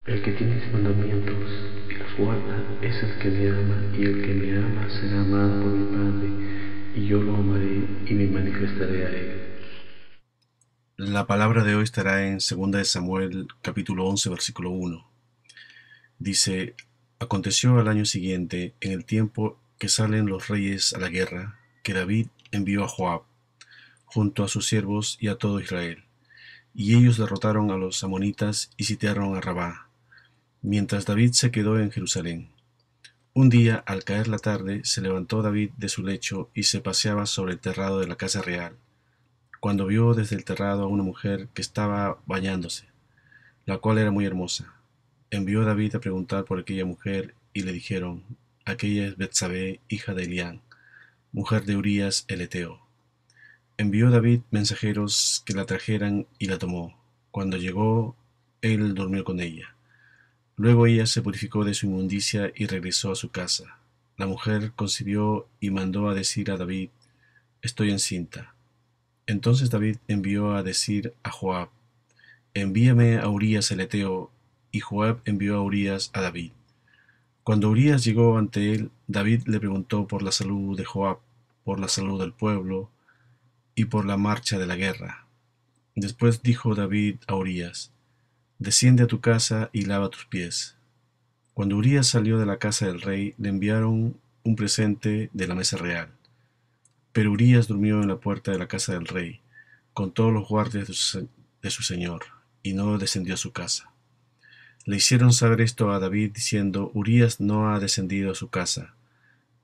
El que tiene mis mandamientos y los guarda es el que me ama, y el que me ama será amado por mi Padre, y yo lo amaré y me manifestaré a él. La palabra de hoy estará en 2 de Samuel, capítulo 11, versículo 1. Dice: Aconteció al año siguiente, en el tiempo que salen los reyes a la guerra, que David envió a Joab, junto a sus siervos y a todo Israel. Y ellos derrotaron a los amonitas y sitiaron a Rabá, mientras David se quedó en Jerusalén. Un día, al caer la tarde, se levantó David de su lecho y se paseaba sobre el terrado de la casa real, cuando vio desde el terrado a una mujer que estaba bañándose, la cual era muy hermosa. Envió David a preguntar por aquella mujer, y le dijeron: aquella es Betsabé, hija de Elián, mujer de Urías el heteo. Envió David mensajeros que la trajeran, y la tomó. Cuando llegó, él durmió con ella. Luego ella se purificó de su inmundicia y regresó a su casa. La mujer concibió y mandó a decir a David: estoy encinta. Entonces David envió a decir a Joab: envíame a Urías el heteo. Y Joab envió a Urías a David. Cuando Urías llegó ante él, David le preguntó por la salud de Joab, por la salud del pueblo y por la marcha de la guerra. Después dijo David a Urías: desciende a tu casa y lava tus pies. Cuando Urías salió de la casa del rey, le enviaron un presente de la mesa real. Pero Urías durmió en la puerta de la casa del rey, con todos los guardias de su señor, y no descendió a su casa. Le hicieron saber esto a David, diciendo: Urías no ha descendido a su casa.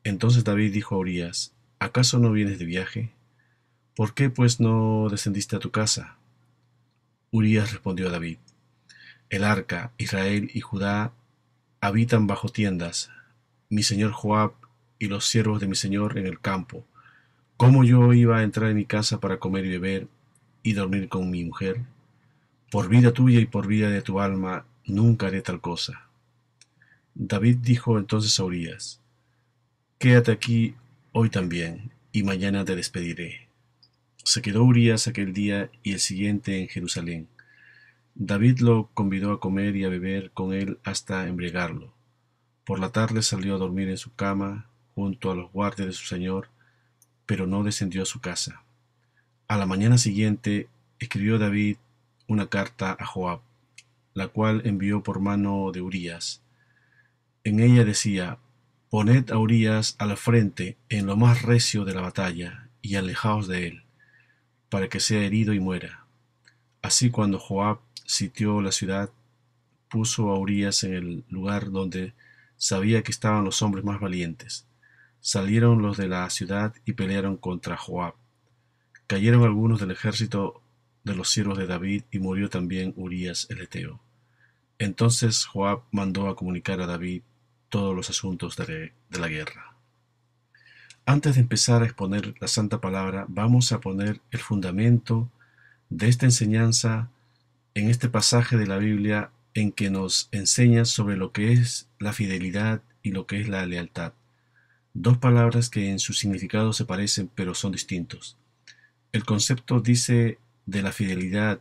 Entonces David dijo a Urías: ¿acaso no vienes de viaje? ¿Por qué pues no descendiste a tu casa? Urías respondió a David: el arca, Israel y Judá habitan bajo tiendas, mi señor Joab y los siervos de mi señor en el campo. ¿Cómo yo iba a entrar en mi casa para comer y beber y dormir con mi mujer? Por vida tuya y por vida de tu alma, nunca haré tal cosa. David dijo entonces a Urías: quédate aquí hoy también, y mañana te despediré. Se quedó Urías aquel día y el siguiente en Jerusalén. David lo convidó a comer y a beber con él hasta embriagarlo. Por la tarde salió a dormir en su cama, junto a los guardias de su señor, pero no descendió a su casa. A la mañana siguiente escribió David una carta a Joab, la cual envió por mano de Urías. En ella decía: poned a Urías al frente en lo más recio de la batalla, y alejaos de él, para que sea herido y muera. Así, cuando Joab sitió la ciudad, puso a Urías en el lugar donde sabía que estaban los hombres más valientes. Salieron los de la ciudad y pelearon contra Joab. Cayeron algunos del ejército de los siervos de David, y murió también Urías el heteo. Entonces Joab mandó a comunicar a David todos los asuntos de la guerra. Antes de empezar a exponer la santa palabra, vamos a poner el fundamento de esta enseñanza en este pasaje de la Biblia, en que nos enseña sobre lo que es la fidelidad y lo que es la lealtad. Dos palabras que en su significado se parecen, pero son distintos. El concepto dice de la fidelidad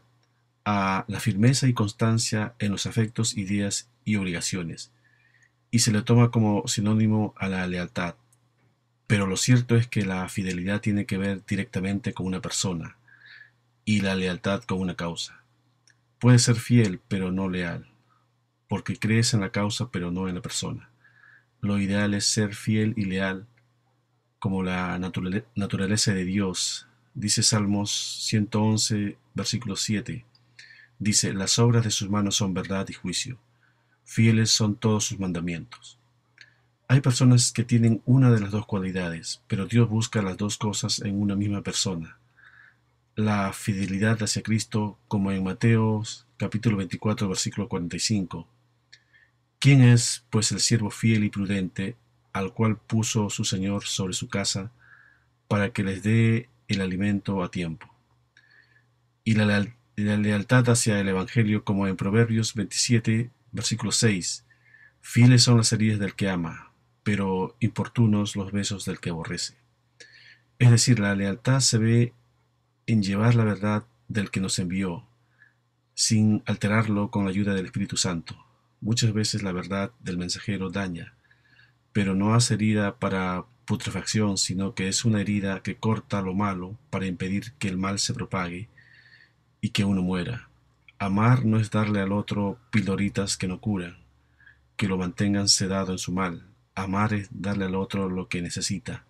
a la firmeza y constancia en los afectos, ideas y obligaciones, y se le toma como sinónimo a la lealtad. Pero lo cierto es que la fidelidad tiene que ver directamente con una persona, y la lealtad con una causa. Puedes ser fiel, pero no leal, porque crees en la causa, pero no en la persona. Lo ideal es ser fiel y leal como la naturaleza de Dios. Dice Salmos 111, versículo 7. Dice: las obras de sus manos son verdad y juicio. Fieles son todos sus mandamientos. Hay personas que tienen una de las dos cualidades, pero Dios busca las dos cosas en una misma persona. La fidelidad hacia Cristo, como en Mateo capítulo 24, versículo 45. ¿Quién es, pues, el siervo fiel y prudente, al cual puso su Señor sobre su casa, para que les dé el alimento a tiempo? Y la lealtad hacia el Evangelio, como en Proverbios 27, versículo 6. Fieles son las heridas del que ama, pero importunos los besos del que aborrece. Es decir, la lealtad se ve en llevar la verdad del que nos envió, sin alterarlo con la ayuda del Espíritu Santo. Muchas veces la verdad del mensajero daña, pero no hace herida para putrefacción, sino que es una herida que corta lo malo para impedir que el mal se propague y que uno muera. Amar no es darle al otro pildoritas que no curan, que lo mantengan sedado en su mal. Amar es darle al otro lo que necesita,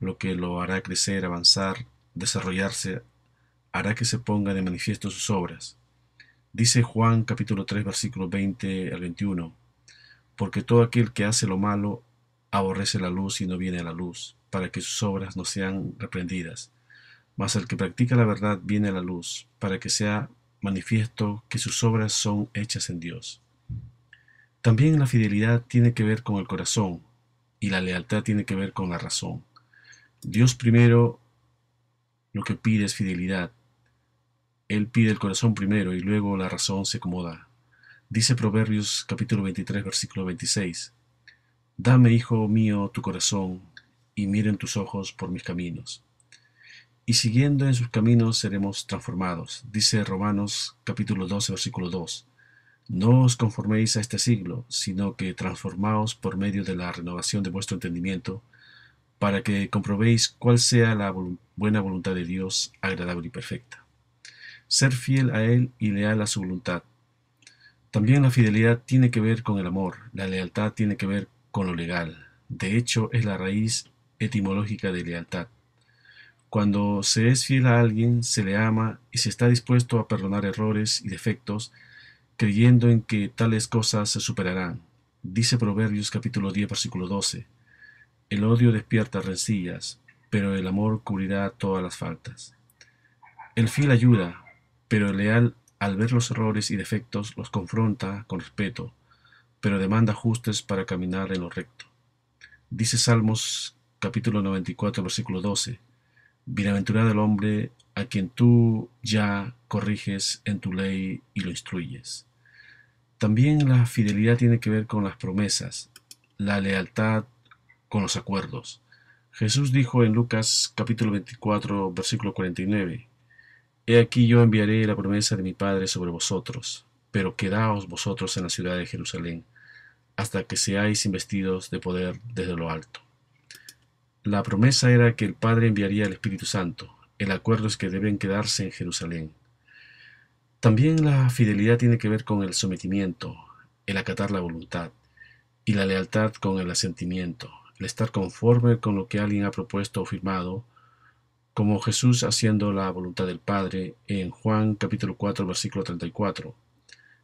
lo que lo hará crecer, avanzar, desarrollarse, hará que se ponga de manifiesto sus obras. Dice Juan capítulo 3 versículos 20 al 21, porque todo aquel que hace lo malo aborrece la luz y no viene a la luz, para que sus obras no sean reprendidas. Mas el que practica la verdad viene a la luz, para que sea manifiesto que sus obras son hechas en Dios. También la fidelidad tiene que ver con el corazón y la lealtad tiene que ver con la razón. Dios primero lo que pide es fidelidad. Él pide el corazón primero y luego la razón se acomoda. Dice Proverbios capítulo 23 versículo 26. Dame, hijo mío, tu corazón y miren tus ojos por mis caminos. Y siguiendo en sus caminos seremos transformados. Dice Romanos capítulo 12 versículo 2. No os conforméis a este siglo, sino que transformaos por medio de la renovación de vuestro entendimiento, para que comprobéis cuál sea la buena voluntad de Dios, agradable y perfecta. Ser fiel a Él y leal a su voluntad. También la fidelidad tiene que ver con el amor, la lealtad tiene que ver con lo legal. De hecho, es la raíz etimológica de lealtad. Cuando se es fiel a alguien, se le ama y se está dispuesto a perdonar errores y defectos, creyendo en que tales cosas se superarán. Dice Proverbios capítulo 10 versículo 12. El odio despierta rencillas, pero el amor cubrirá todas las faltas. El fiel ayuda, pero el leal, al ver los errores y defectos, los confronta con respeto, pero demanda ajustes para caminar en lo recto. Dice Salmos capítulo 94 versículo 12. Bienaventurado el hombre a quien tú ya corriges en tu ley y lo instruyes. También la fidelidad tiene que ver con las promesas, la lealtad con los acuerdos. Jesús dijo en Lucas capítulo 24 versículo 49, He aquí yo enviaré la promesa de mi Padre sobre vosotros, pero quedaos vosotros en la ciudad de Jerusalén, hasta que seáis investidos de poder desde lo alto. La promesa era que el Padre enviaría el Espíritu Santo. El acuerdo es que deben quedarse en Jerusalén. También la fidelidad tiene que ver con el sometimiento, el acatar la voluntad, y la lealtad con el asentimiento, el estar conforme con lo que alguien ha propuesto o firmado, como Jesús haciendo la voluntad del Padre en Juan capítulo 4 versículo 34.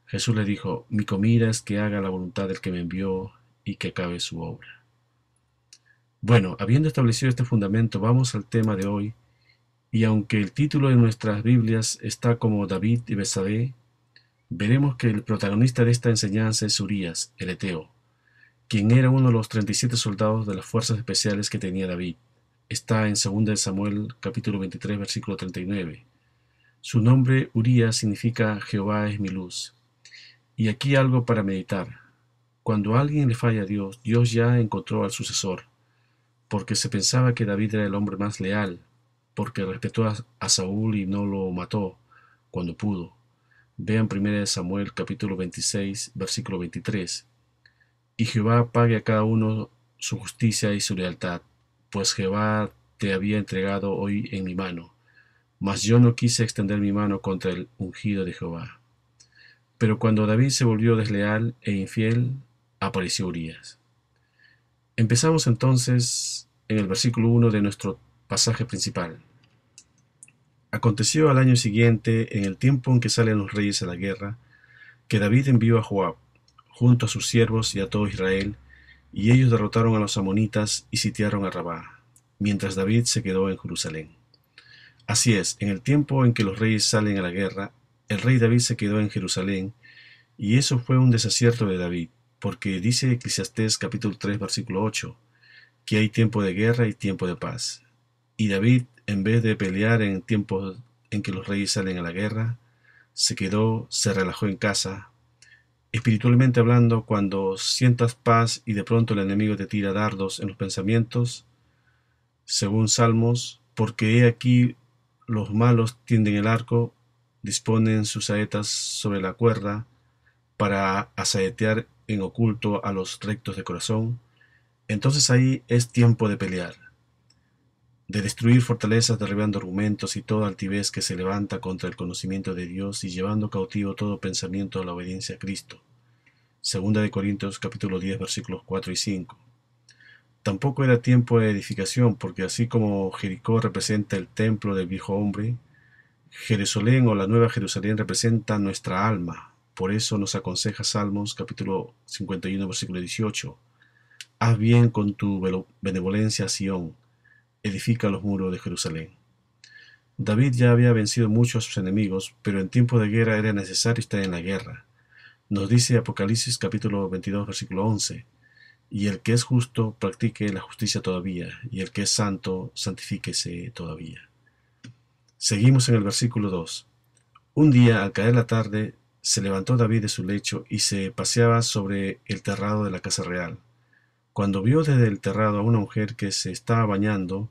Jesús le dijo, mi comida es que haga la voluntad del que me envió y que acabe su obra. Bueno, habiendo establecido este fundamento, vamos al tema de hoy, y aunque el título de nuestras Biblias está como David y Betsabé, veremos que el protagonista de esta enseñanza es Urías, el Eteo, quien era uno de los 37 soldados de las fuerzas especiales que tenía David. Está en 2 Samuel capítulo 23 versículo 39. Su nombre Urías significa Jehová es mi luz. Y aquí algo para meditar. Cuando a alguien le falla a Dios, Dios ya encontró al sucesor, porque se pensaba que David era el hombre más leal, porque respetó a Saúl y no lo mató cuando pudo. Vean 1 Samuel capítulo 26 versículo 23. Y Jehová pague a cada uno su justicia y su lealtad, pues Jehová te había entregado hoy en mi mano, mas yo no quise extender mi mano contra el ungido de Jehová. Pero cuando David se volvió desleal e infiel, apareció Urías. Empezamos entonces en el versículo 1 de nuestro pasaje principal. Aconteció al año siguiente, en el tiempo en que salen los reyes a la guerra, que David envió a Joab, junto a sus siervos y a todo Israel, y ellos derrotaron a los amonitas y sitiaron a Rabá, mientras David se quedó en Jerusalén. Así es, en el tiempo en que los reyes salen a la guerra, el rey David se quedó en Jerusalén, y eso fue un desacierto de David, porque dice Eclesiastés capítulo 3 versículo 8, que hay tiempo de guerra y tiempo de paz. Y David, en vez de pelear en tiempos en que los reyes salen a la guerra, se relajó en casa. Espiritualmente hablando, cuando sientas paz y de pronto el enemigo te tira dardos en los pensamientos, según Salmos, porque he aquí los malos tienden el arco, disponen sus saetas sobre la cuerda, para asaetear en oculto a los rectos de corazón, entonces ahí es tiempo de pelear, de destruir fortalezas, derribando argumentos y toda altivez que se levanta contra el conocimiento de Dios y llevando cautivo todo pensamiento a la obediencia a Cristo. Segunda de Corintios capítulo 10 versículos 4 y 5. Tampoco era tiempo de edificación, porque así como Jericó representa el templo del viejo hombre, Jerusalén o la Nueva Jerusalén representa nuestra alma. Por eso nos aconseja Salmos capítulo 51 versículo 18. Haz bien con tu benevolencia a Sión, edifica los muros de Jerusalén. David ya había vencido mucho a sus enemigos, pero en tiempo de guerra era necesario estar en la guerra. Nos dice Apocalipsis capítulo 22 versículo 11. Y el que es justo practique la justicia todavía, y el que es santo santifíquese todavía. Seguimos en el versículo 2. Un día, al caer la tarde, se levantó David de su lecho y se paseaba sobre el terrado de la casa real. Cuando vio desde el terrado a una mujer que se estaba bañando,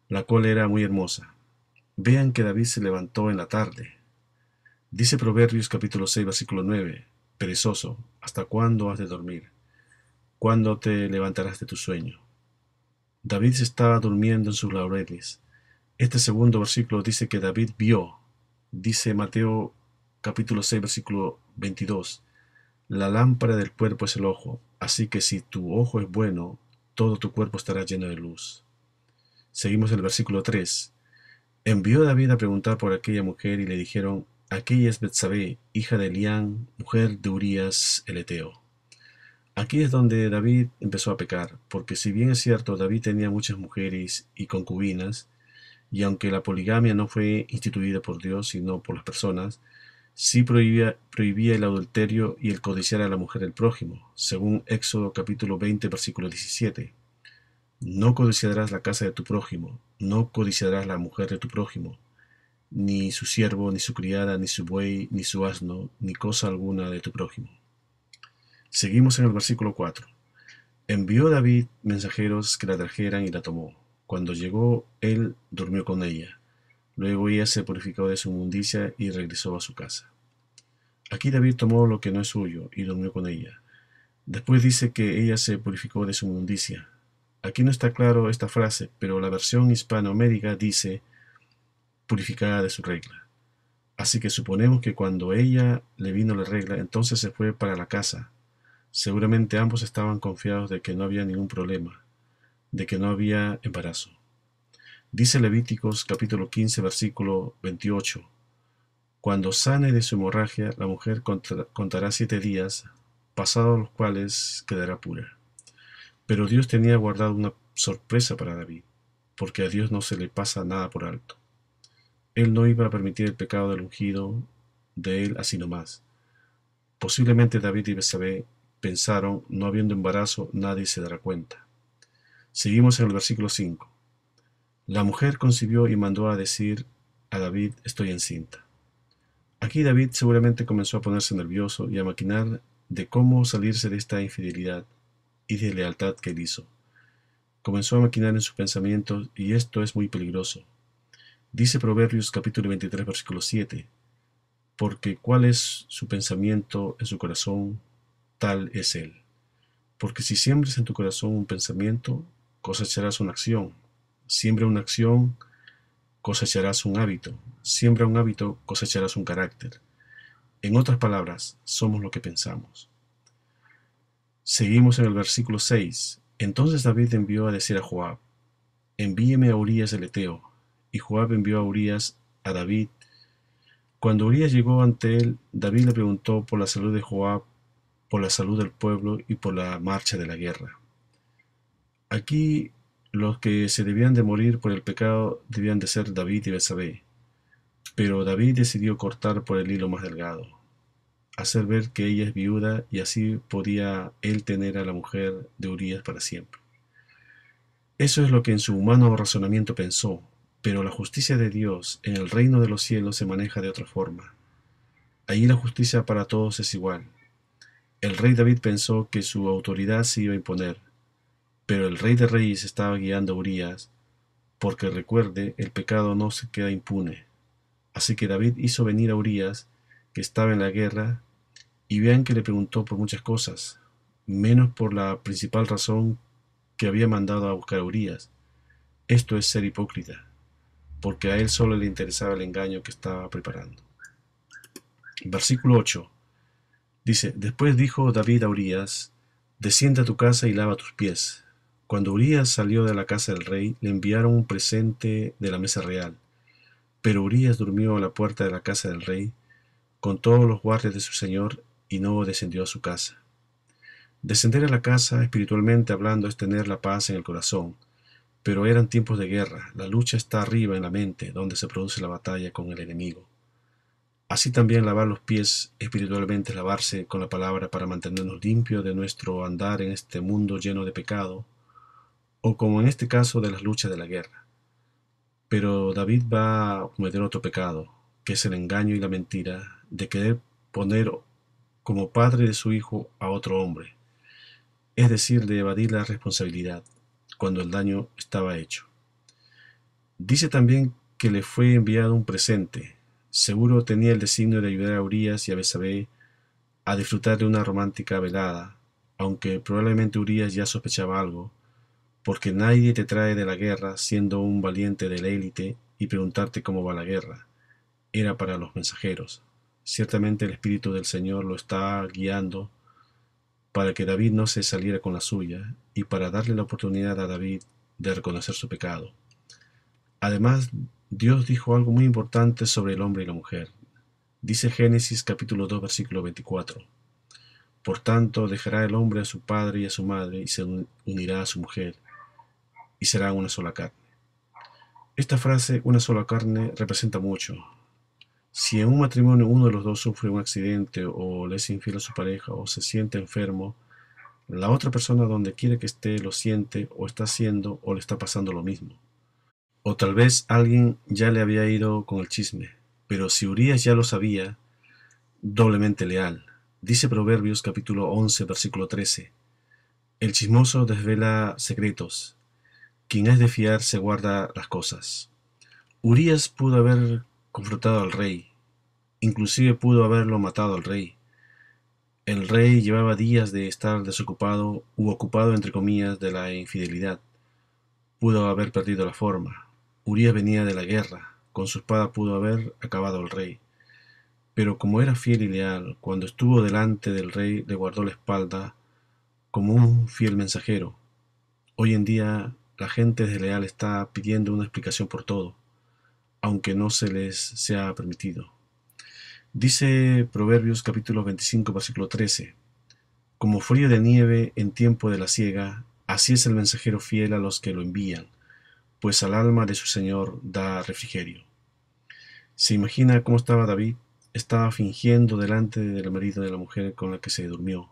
la cual era muy hermosa. Vean que David se levantó en la tarde. Dice Proverbios capítulo 6 versículo 9. Perezoso, ¿hasta cuándo has de dormir? ¿Cuándo te levantarás de tu sueño? David se estaba durmiendo en sus laureles. Este segundo versículo dice que David vio. Dice Mateo capítulo 6 versículo 22. La lámpara del cuerpo es el ojo, así que si tu ojo es bueno, todo tu cuerpo estará lleno de luz. Seguimos el versículo 3. Envió David a preguntar por aquella mujer y le dijeron, aquella es Betsabé, hija de Elián, mujer de Urías el Eteo. Aquí es donde David empezó a pecar, porque si bien es cierto, David tenía muchas mujeres y concubinas, y aunque la poligamia no fue instituida por Dios, sino por las personas, sí prohibía el adulterio y el codiciar a la mujer del prójimo, según Éxodo capítulo 20, versículo 17. No codiciarás la casa de tu prójimo, no codiciarás la mujer de tu prójimo, ni su siervo, ni su criada, ni su buey, ni su asno, ni cosa alguna de tu prójimo. Seguimos en el versículo 4. Envió David mensajeros que la trajeran y la tomó. Cuando llegó, él durmió con ella. Luego ella se purificó de su inmundicia y regresó a su casa. Aquí David tomó lo que no es suyo y durmió con ella. Después dice que ella se purificó de su inmundicia. Aquí no está claro esta frase, pero la versión hispanoamérica dice purificada de su regla. Así que suponemos que cuando ella le vino la regla, entonces se fue para la casa. Seguramente ambos estaban confiados de que no había ningún problema, de que no había embarazo. Dice Levíticos capítulo 15 versículo 28. Cuando sane de su hemorragia, la mujer contará 7 días, pasados los cuales quedará pura. Pero Dios tenía guardado una sorpresa para David, porque a Dios no se le pasa nada por alto. Él no iba a permitir el pecado del ungido de él así nomás. Posiblemente David y Betsabé pensaron, no habiendo embarazo, nadie se dará cuenta. Seguimos en el versículo 5. La mujer concibió y mandó a decir a David, estoy encinta. Aquí David seguramente comenzó a ponerse nervioso y a maquinar de cómo salirse de esta infidelidad y de lealtad que él hizo. Comenzó a maquinar en sus pensamientos y esto es muy peligroso. Dice Proverbios capítulo 23 versículo 7. Porque cuál es su pensamiento en su corazón, tal es él. Porque si siembras en tu corazón un pensamiento, cosecharás una acción. Siembra una acción, cosecharás un hábito. Siembra un hábito, cosecharás un carácter. En otras palabras, somos lo que pensamos. Seguimos en el versículo 6. Entonces David envió a decir a Joab, envíeme a Urías el Eteo. Y Joab envió a Urías a David. Cuando Urías llegó ante él, David le preguntó por la salud de Joab, por la salud del pueblo y por la marcha de la guerra. Aquí los que se debían de morir por el pecado debían de ser David y Betsabé, pero David decidió cortar por el hilo más delgado, hacer ver que ella es viuda y así podía él tener a la mujer de Urías para siempre. Eso es lo que en su humano razonamiento pensó, pero la justicia de Dios en el reino de los cielos se maneja de otra forma. Allí la justicia para todos es igual. El rey David pensó que su autoridad se iba a imponer, pero el rey de reyes estaba guiando a Urías, porque recuerde, el pecado no se queda impune. Así que David hizo venir a Urías, que estaba en la guerra, Y vean que le preguntó por muchas cosas, menos por la principal razón que había mandado a buscar a Urías. Esto es ser hipócrita, porque a él solo le interesaba el engaño que estaba preparando. Versículo 8 dice: Después dijo David a Urías: Desciende a tu casa y lava tus pies. Cuando Urías salió de la casa del rey, le enviaron un presente de la mesa real. Pero Urías durmió a la puerta de la casa del rey, con todos los guardias de su señor, y no descendió a su casa. Descender a la casa, espiritualmente hablando, es tener la paz en el corazón, pero eran tiempos de guerra. La lucha está arriba en la mente, donde se produce la batalla con el enemigo. Así también lavar los pies espiritualmente es lavarse con la palabra para mantenernos limpios de nuestro andar en este mundo lleno de pecado, o como en este caso de las luchas de la guerra. Pero David va a cometer otro pecado, que es el engaño y la mentira de querer poner como padre de su hijo a otro hombre, es decir, de evadir la responsabilidad cuando el daño estaba hecho. Dice también que le fue enviado un presente. Seguro tenía el designio de ayudar a Urías y a Betsabé a disfrutar de una romántica velada, aunque probablemente Urías ya sospechaba algo, porque nadie te trae de la guerra siendo un valiente de la élite y preguntarte cómo va la guerra. Era para los mensajeros. Ciertamente el Espíritu del Señor lo está guiando para que David no se saliera con la suya y para darle la oportunidad a David de reconocer su pecado. Además, Dios dijo algo muy importante sobre el hombre y la mujer. Dice Génesis capítulo 2 versículo 24. Por tanto, dejará el hombre a su padre y a su madre y se unirá a su mujer y serán una sola carne. Esta frase, una sola carne, representa mucho. Si en un matrimonio uno de los dos sufre un accidente o le es infiel a su pareja o se siente enfermo, la otra persona donde quiere que esté lo siente o está haciendo o le está pasando lo mismo. O tal vez alguien ya le había ido con el chisme, pero si Urías ya lo sabía, doblemente leal. Dice Proverbios capítulo 11 versículo 13. El chismoso desvela secretos. Quien es de fiar se guarda las cosas. Urías pudo haber confrontado al rey, inclusive pudo haberlo matado al rey. El rey llevaba días de estar desocupado u ocupado entre comillas de la infidelidad. Pudo haber perdido la forma. Urías venía de la guerra, con su espada pudo haber acabado al rey. Pero como era fiel y leal, cuando estuvo delante del rey le guardó la espalda como un fiel mensajero. Hoy en día la gente desleal está pidiendo una explicación por todo, aunque no se les sea permitido. Dice Proverbios capítulo 25 versículo 13. Como frío de nieve en tiempo de la siega, así es el mensajero fiel a los que lo envían, pues al alma de su señor da refrigerio. ¿Se imagina cómo estaba David? Estaba fingiendo delante del marido de la mujer con la que se durmió.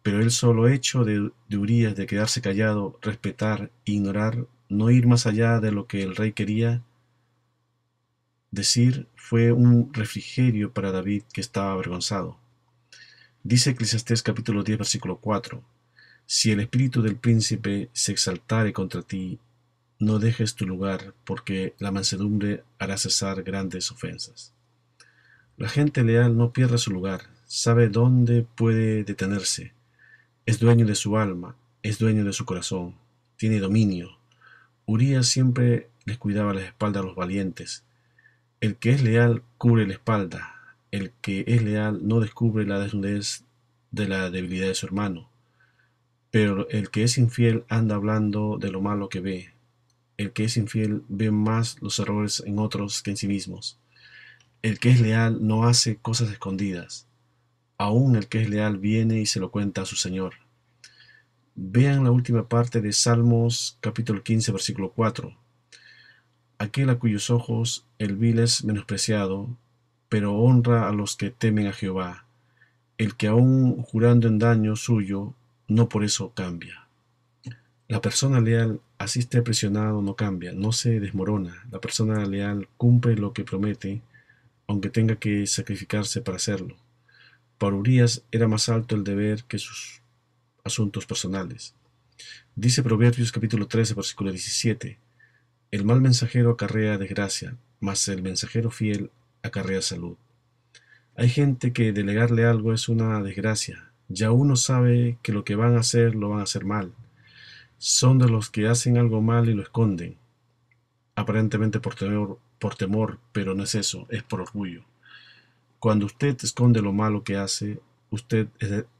Pero el solo hecho de Urías de quedarse callado, respetar, ignorar, no ir más allá de lo que el rey quería decir, fue un refrigerio para David que estaba avergonzado. Dice Eclesiastés capítulo 10 versículo 4. Si el espíritu del príncipe se exaltare contra ti, no dejes tu lugar, porque la mansedumbre hará cesar grandes ofensas. La gente leal no pierde su lugar, sabe dónde puede detenerse. Es dueño de su alma, es dueño de su corazón, tiene dominio. Urías siempre les cuidaba la espalda a los valientes. El que es leal cubre la espalda, el que es leal no descubre la desnudez de la debilidad de su hermano. Pero el que es infiel anda hablando de lo malo que ve. El que es infiel ve más los errores en otros que en sí mismos. El que es leal no hace cosas escondidas. Aún el que es leal viene y se lo cuenta a su Señor. Vean la última parte de Salmos capítulo 15 versículo 4. Aquel a cuyos ojos el vil es menospreciado, pero honra a los que temen a Jehová. El que aun jurando en daño suyo, no por eso cambia. La persona leal, así esté presionado, no cambia, no se desmorona. La persona leal cumple lo que promete, aunque tenga que sacrificarse para hacerlo. Para Urías era más alto el deber que sus asuntos personales. Dice Proverbios capítulo 13, versículo 17. El mal mensajero acarrea desgracia, mas el mensajero fiel acarrea salud. Hay gente que delegarle algo es una desgracia. Ya uno sabe que lo que van a hacer lo van a hacer mal. Son de los que hacen algo mal y lo esconden, aparentemente por temor, pero no es eso, es por orgullo. Cuando usted esconde lo malo que hace, usted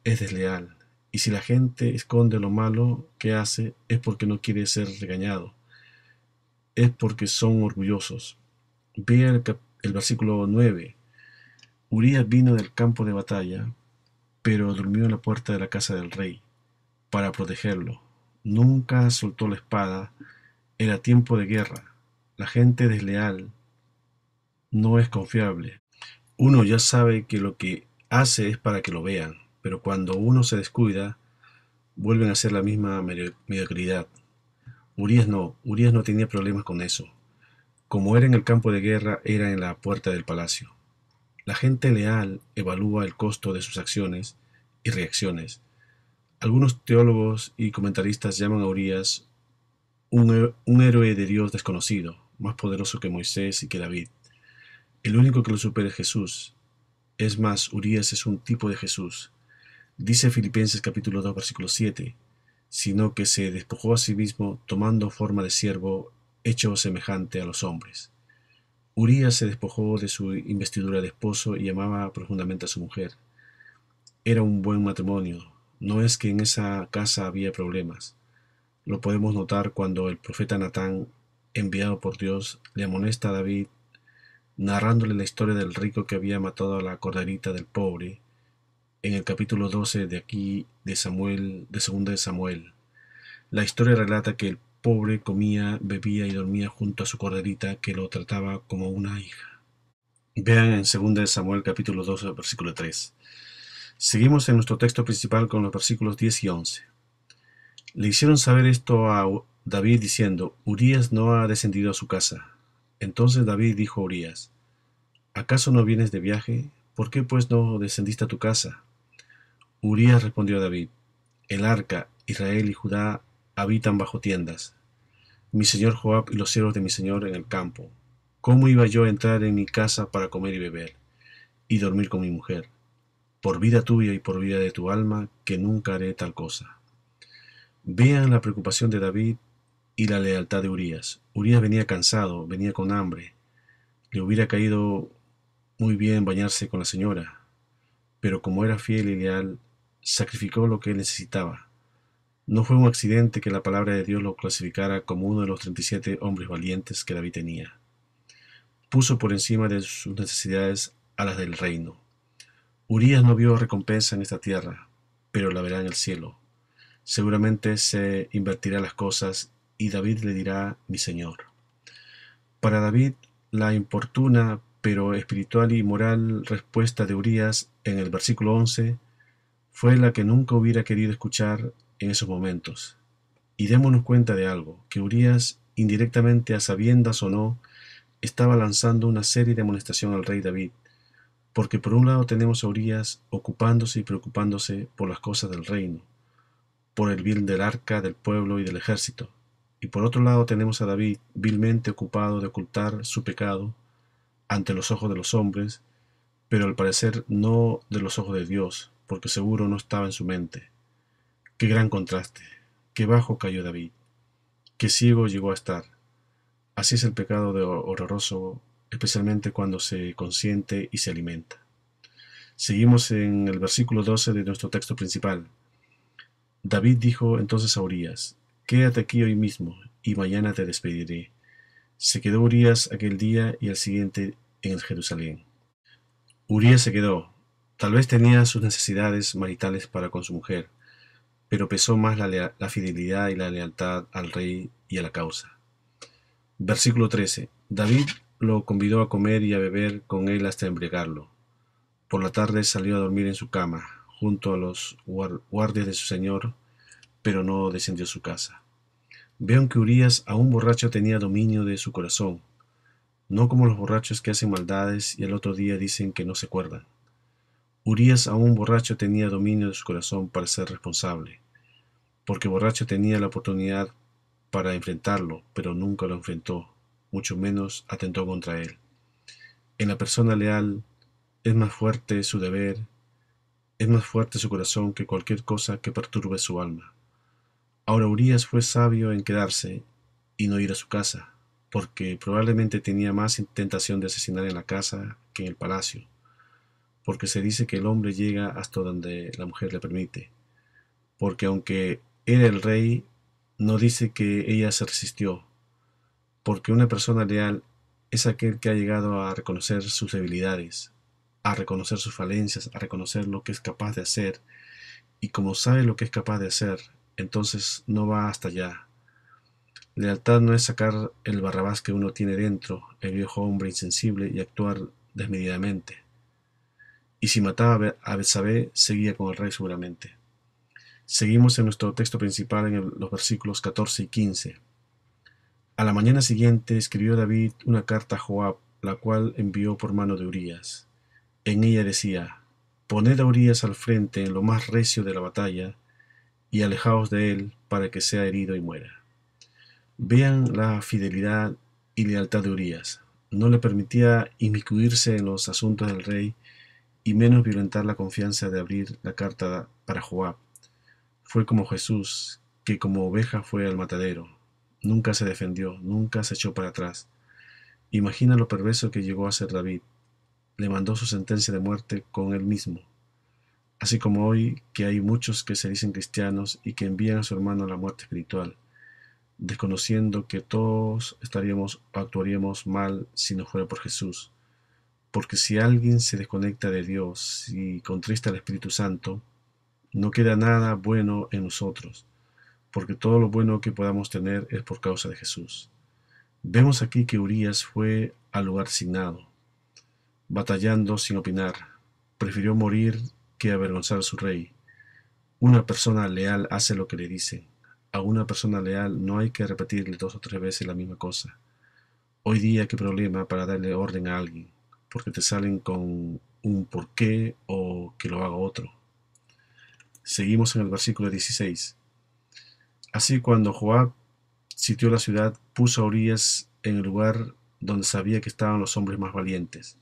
es desleal. Y si la gente esconde lo malo que hace, es porque no quiere ser regañado, es porque son orgullosos. Vea el versículo 9. Urías vino del campo de batalla, pero durmió en la puerta de la casa del rey, para protegerlo. Nunca soltó la espada, era tiempo de guerra. La gente desleal no es confiable. Uno ya sabe que lo que hace es para que lo vean, pero cuando uno se descuida, vuelven a hacer la misma mediocridad. Urías no tenía problemas con eso. Como era en el campo de guerra, era en la puerta del palacio. La gente leal evalúa el costo de sus acciones y reacciones. Algunos teólogos y comentaristas llaman a Urías un héroe de Dios desconocido, más poderoso que Moisés y que David. El único que lo supera es Jesús. Es más, Urías es un tipo de Jesús. Dice Filipenses capítulo 2 versículo 7, sino que se despojó a sí mismo tomando forma de siervo, hecho semejante a los hombres. Urías se despojó de su investidura de esposo y amaba profundamente a su mujer. Era un buen matrimonio. No es que en esa casa había problemas. Lo podemos notar cuando el profeta Natán, enviado por Dios, le amonesta a David, narrándole la historia del rico que había matado a la corderita del pobre, en el capítulo 12 de aquí de Samuel, de segunda de Samuel. La historia relata que el pobre comía, bebía y dormía junto a su corderita, que lo trataba como una hija. Vean en segunda de Samuel capítulo 12 versículo 3. Seguimos en nuestro texto principal con los versículos 10 y 11. Le hicieron saber esto a David diciendo, Urías no ha descendido a su casa. Entonces David dijo a Urías, ¿acaso no vienes de viaje? ¿Por qué pues no descendiste a tu casa? Urías respondió a David, el arca, Israel y Judá habitan bajo tiendas, mi señor Joab y los siervos de mi señor en el campo. ¿Cómo iba yo a entrar en mi casa para comer y beber, y dormir con mi mujer? Por vida tuya y por vida de tu alma, que nunca haré tal cosa. Vean la preocupación de David y la lealtad de Urías. Urías venía cansado, venía con hambre. Le hubiera caído muy bien bañarse con la señora, pero como era fiel y leal, sacrificó lo que él necesitaba. No fue un accidente que la palabra de Dios lo clasificara como uno de los 37 hombres valientes que David tenía. Puso por encima de sus necesidades a las del reino. Urías no vio recompensa en esta tierra, pero la verá en el cielo. Seguramente se invertirá las cosas y David le dirá mi señor. Para David, la importuna pero espiritual y moral respuesta de Urías en el versículo 11 fue la que nunca hubiera querido escuchar en esos momentos. Y démonos cuenta de algo, que Urías, indirectamente a sabiendas o no, estaba lanzando una serie de amonestación al rey David, porque por un lado tenemos a Urías ocupándose y preocupándose por las cosas del reino, por el bien del arca, del pueblo y del ejército, y por otro lado tenemos a David vilmente ocupado de ocultar su pecado ante los ojos de los hombres, pero al parecer no de los ojos de Dios, porque seguro no estaba en su mente. Qué gran contraste, qué bajo cayó David, qué ciego llegó a estar. Así es el pecado de horroroso, especialmente cuando se consiente y se alimenta. Seguimos en el versículo 12 de nuestro texto principal. David dijo entonces a Urías, quédate aquí hoy mismo, y mañana te despediré. Se quedó Urías aquel día y al siguiente en Jerusalén. Urías se quedó. Tal vez tenía sus necesidades maritales para con su mujer, pero pesó más la fidelidad y la lealtad al rey y a la causa. Versículo 13. David lo convidó a comer y a beber con él hasta embriagarlo. Por la tarde salió a dormir en su cama, junto a los guardias de su señor, pero no descendió a su casa. Vean que Urías, aún borracho, tenía dominio de su corazón, no como los borrachos que hacen maldades y al otro día dicen que no se acuerdan. Urías, aún borracho, tenía dominio de su corazón para ser responsable, porque borracho tenía la oportunidad para enfrentarlo, pero nunca lo enfrentó, mucho menos atentó contra él. En la persona leal, es más fuerte su deber, es más fuerte su corazón que cualquier cosa que perturbe su alma. Ahora Urías fue sabio en quedarse y no ir a su casa, porque probablemente tenía más tentación de asesinar en la casa que en el palacio, porque se dice que el hombre llega hasta donde la mujer le permite, porque aunque era el rey, no dice que ella se resistió, porque una persona leal es aquel que ha llegado a reconocer sus debilidades, a reconocer sus falencias, a reconocer lo que es capaz de hacer, y como sabe lo que es capaz de hacer, entonces no va hasta allá. Lealtad no es sacar el Barrabás que uno tiene dentro, el viejo hombre insensible, y actuar desmedidamente. Y si mataba a Betsabé, seguía con el rey seguramente. Seguimos en nuestro texto principal en los versículos 14 y 15. A la mañana siguiente escribió David una carta a Joab, la cual envió por mano de Urías. En ella decía: poned a Urías al frente en lo más recio de la batalla, y alejaos de él para que sea herido y muera. Vean la fidelidad y lealtad de Urías. No le permitía inmiscuirse en los asuntos del rey, y menos violentar la confianza de abrir la carta para Joab. Fue como Jesús, que como oveja fue al matadero. Nunca se defendió, nunca se echó para atrás. Imagina lo perverso que llegó a ser David. Le mandó su sentencia de muerte con él mismo. Así como hoy que hay muchos que se dicen cristianos y que envían a su hermano a la muerte espiritual, desconociendo que todos estaríamos o actuaríamos mal si no fuera por Jesús. Porque si alguien se desconecta de Dios y contrista al Espíritu Santo, no queda nada bueno en nosotros, porque todo lo bueno que podamos tener es por causa de Jesús. Vemos aquí que Urías fue al lugar asignado, batallando sin opinar. Prefirió morir que avergonzar a su rey. Una persona leal hace lo que le dicen. A una persona leal no hay que repetirle 2 o 3 veces la misma cosa. Hoy día, qué problema para darle orden a alguien, porque te salen con un por qué o que lo haga otro. Seguimos en el versículo 16. Así cuando Joab sitió la ciudad, puso a Urías en el lugar donde sabía que estaban los hombres más valientes.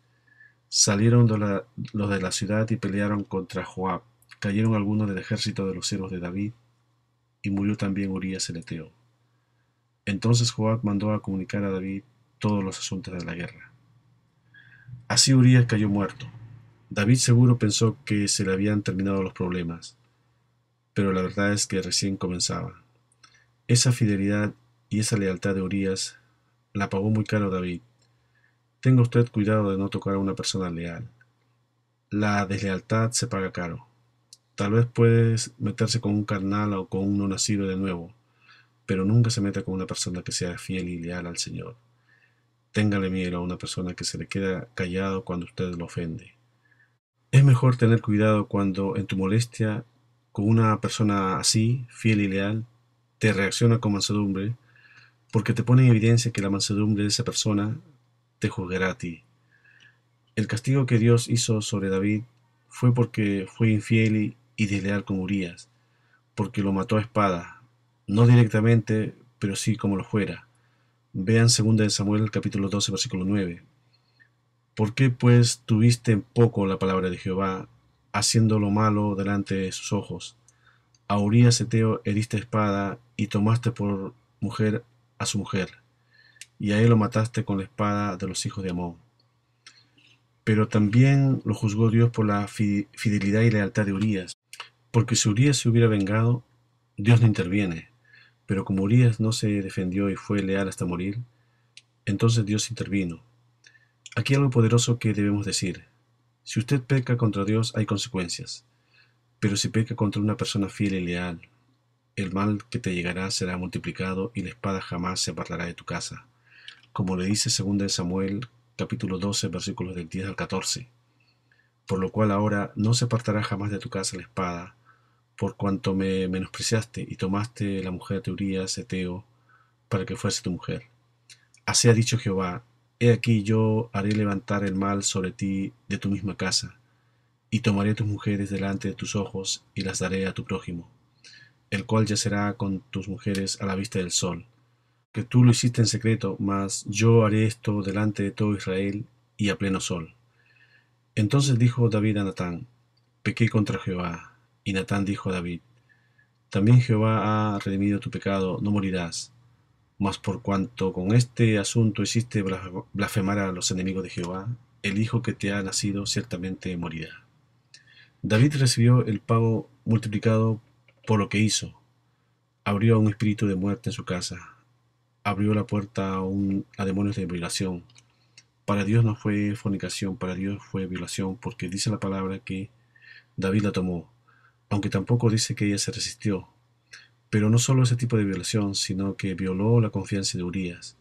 Salieron los de la ciudad y pelearon contra Joab. Cayeron algunos del ejército de los siervos de David, y murió también Urías el heteo. Entonces Joab mandó a comunicar a David todos los asuntos de la guerra. Así Urías cayó muerto. David seguro pensó que se le habían terminado los problemas, pero la verdad es que recién comenzaban. Esa fidelidad y esa lealtad de Urías la pagó muy caro David. Tenga usted cuidado de no tocar a una persona leal. La deslealtad se paga caro. Tal vez puedes meterse con un carnal o con un no nacido de nuevo, pero nunca se meta con una persona que sea fiel y leal al Señor. Téngale miedo a una persona que se le queda callado cuando usted lo ofende. Es mejor tener cuidado cuando en tu molestia con una persona así, fiel y leal, te reacciona con mansedumbre, porque te pone en evidencia que la mansedumbre de esa persona te juzgará a ti. El castigo que Dios hizo sobre David fue porque fue infiel y desleal con Urías, porque lo mató a espada, no directamente, pero sí como lo fuera. Vean 2 Samuel capítulo 12 versículo 9. ¿Por qué pues tuviste en poco la palabra de Jehová, haciendo lo malo delante de sus ojos? A Urías heteo heriste espada y tomaste por mujer a su mujer, y a él lo mataste con la espada de los hijos de Amón. Pero también lo juzgó Dios por la fidelidad y lealtad de Urías, porque si Urías se hubiera vengado, Dios no interviene, pero como Urías no se defendió y fue leal hasta morir, entonces Dios intervino. Aquí hay algo poderoso que debemos decir: si usted peca contra Dios hay consecuencias, pero si peca contra una persona fiel y leal, el mal que te llegará será multiplicado y la espada jamás se apartará de tu casa, como le dice 2 Samuel capítulo 12 versículos del 10 al 14. Por lo cual ahora no se apartará jamás de tu casa la espada, por cuanto me menospreciaste y tomaste la mujer de Urías heteo para que fuese tu mujer. Así ha dicho Jehová: he aquí yo haré levantar el mal sobre ti de tu misma casa, y tomaré tus mujeres delante de tus ojos y las daré a tu prójimo, el cual yacerá con tus mujeres a la vista del sol. Que tú lo hiciste en secreto, mas yo haré esto delante de todo Israel y a pleno sol. Entonces dijo David a Natán: pequé contra Jehová. Y Natán dijo a David: también Jehová ha redimido tu pecado, no morirás. Mas por cuanto con este asunto hiciste blasfemar a los enemigos de Jehová, el hijo que te ha nacido ciertamente morirá. David recibió el pago multiplicado por lo que hizo. Abrió a un espíritu de muerte en su casa. Abrió la puerta a demonios de violación. Para Dios no fue fornicación, para Dios fue violación, porque dice la palabra que David la tomó, aunque tampoco dice que ella se resistió. Pero no solo ese tipo de violación, sino que violó la confianza de Urías.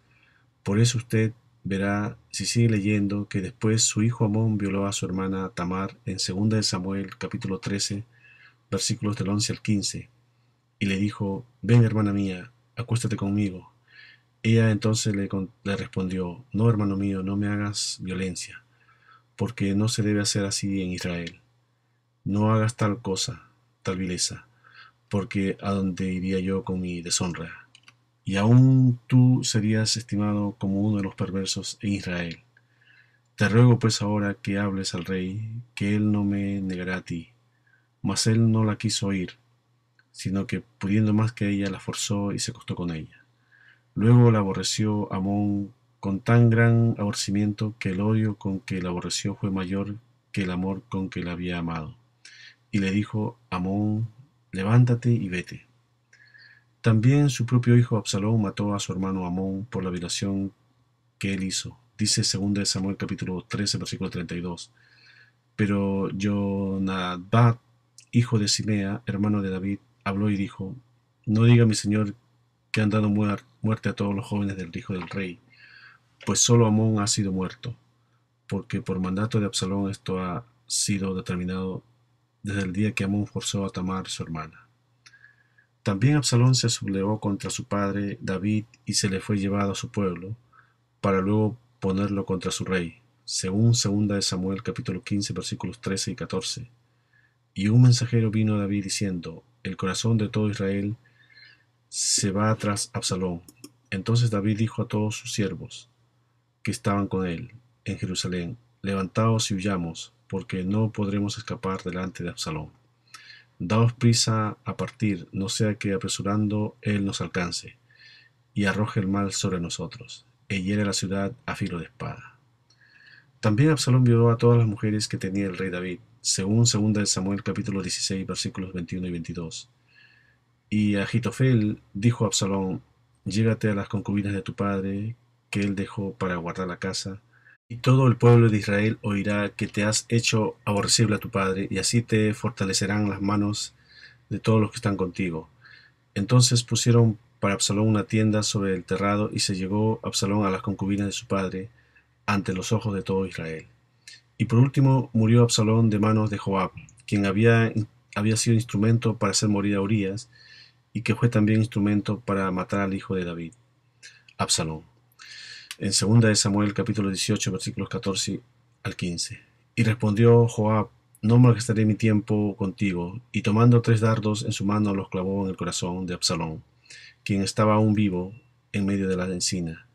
Por eso usted verá, si sigue leyendo, que después su hijo Amón violó a su hermana Tamar en 2 de Samuel capítulo 13, versículos del 11 al 15, y le dijo: ven, hermana mía, acuéstate conmigo. Ella entonces le respondió: no, hermano mío, no me hagas violencia, porque no se debe hacer así en Israel. No hagas tal cosa, tal vileza, porque ¿a dónde iría yo con mi deshonra? Y aún tú serías estimado como uno de los perversos en Israel. Te ruego pues ahora que hables al rey, que él no me negará a ti. Mas él no la quiso oír, sino que pudiendo más que ella, la forzó y se acostó con ella. Luego la aborreció Amón con tan gran aborrecimiento que el odio con que la aborreció fue mayor que el amor con que la había amado. Y le dijo Amón: levántate y vete. También su propio hijo Absalón mató a su hermano Amón por la violación que él hizo. Dice 2 de Samuel capítulo 13, versículo 32. Pero Jonadab, hijo de Simea, hermano de David, habló y dijo: no diga mi señor que han dado muerte a todos los jóvenes del hijo del rey, pues solo Amón ha sido muerto, porque por mandato de Absalón esto ha sido determinado desde el día que Amón forzó a Tamar su hermana. También Absalón se sublevó contra su padre David y se le fue llevado a su pueblo, para luego ponerlo contra su rey, según 2 de Samuel capítulo 15 versículos 13 y 14. Y un mensajero vino a David diciendo: el corazón de todo Israel se va tras Absalón. Entonces David dijo a todos sus siervos que estaban con él en Jerusalén: levantaos y huyamos, porque no podremos escapar delante de Absalón. Daos prisa a partir, no sea que apresurando él nos alcance, y arroje el mal sobre nosotros, e hiere la ciudad a filo de espada. También Absalón violó a todas las mujeres que tenía el rey David, según 2 de Samuel capítulo 16 versículos 21 y 22. Y Ahitofel dijo a Absalón: llégate a las concubinas de tu padre, que él dejó para guardar la casa, y todo el pueblo de Israel oirá que te has hecho aborrecible a tu padre, y así te fortalecerán las manos de todos los que están contigo. Entonces pusieron para Absalón una tienda sobre el terrado, y se llegó Absalón a las concubinas de su padre ante los ojos de todo Israel. Y por último murió Absalón de manos de Joab, quien había sido instrumento para hacer morir a Urías, y que fue también instrumento para matar al hijo de David, Absalón. En 2 de Samuel capítulo 18 versículos 14 al 15. Y respondió Joab: no malgastaré mi tiempo contigo. Y tomando 3 dardos en su mano los clavó en el corazón de Absalón, quien estaba aún vivo en medio de la encina.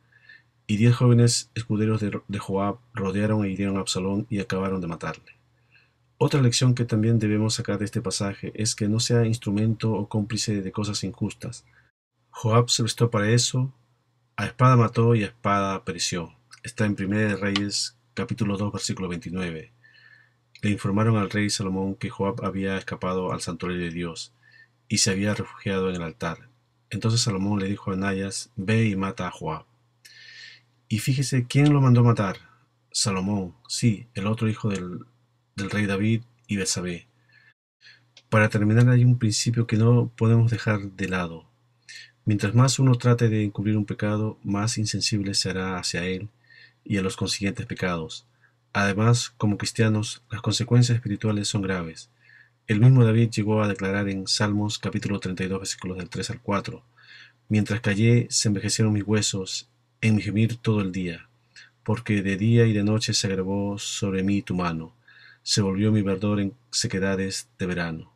Y 10 jóvenes escuderos de Joab rodearon e hirieron a Absalón y acabaron de matarle. Otra lección que también debemos sacar de este pasaje es que no sea instrumento o cómplice de cosas injustas. Joab se prestó para eso, a espada mató y a espada pereció. Está en 1 de Reyes capítulo 2 versículo 29. Le informaron al rey Salomón que Joab había escapado al santuario de Dios y se había refugiado en el altar. Entonces Salomón le dijo a Benayas: ve y mata a Joab. Y fíjese, ¿quién lo mandó matar? Salomón, sí, el otro hijo del rey David y Betsabé. Para terminar, hay un principio que no podemos dejar de lado. Mientras más uno trate de encubrir un pecado, más insensible se hará hacia él y a los consiguientes pecados. Además, como cristianos, las consecuencias espirituales son graves. El mismo David llegó a declarar en Salmos capítulo 32 versículos del 3 al 4: mientras callé, se envejecieron mis huesos en mi gemir todo el día, porque de día y de noche se agravó sobre mí tu mano, se volvió mi verdor en sequedades de verano.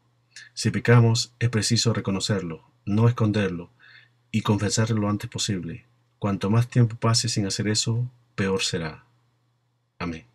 Si pecamos, es preciso reconocerlo, no esconderlo, y confesarlo lo antes posible. Cuanto más tiempo pase sin hacer eso, peor será. Amén.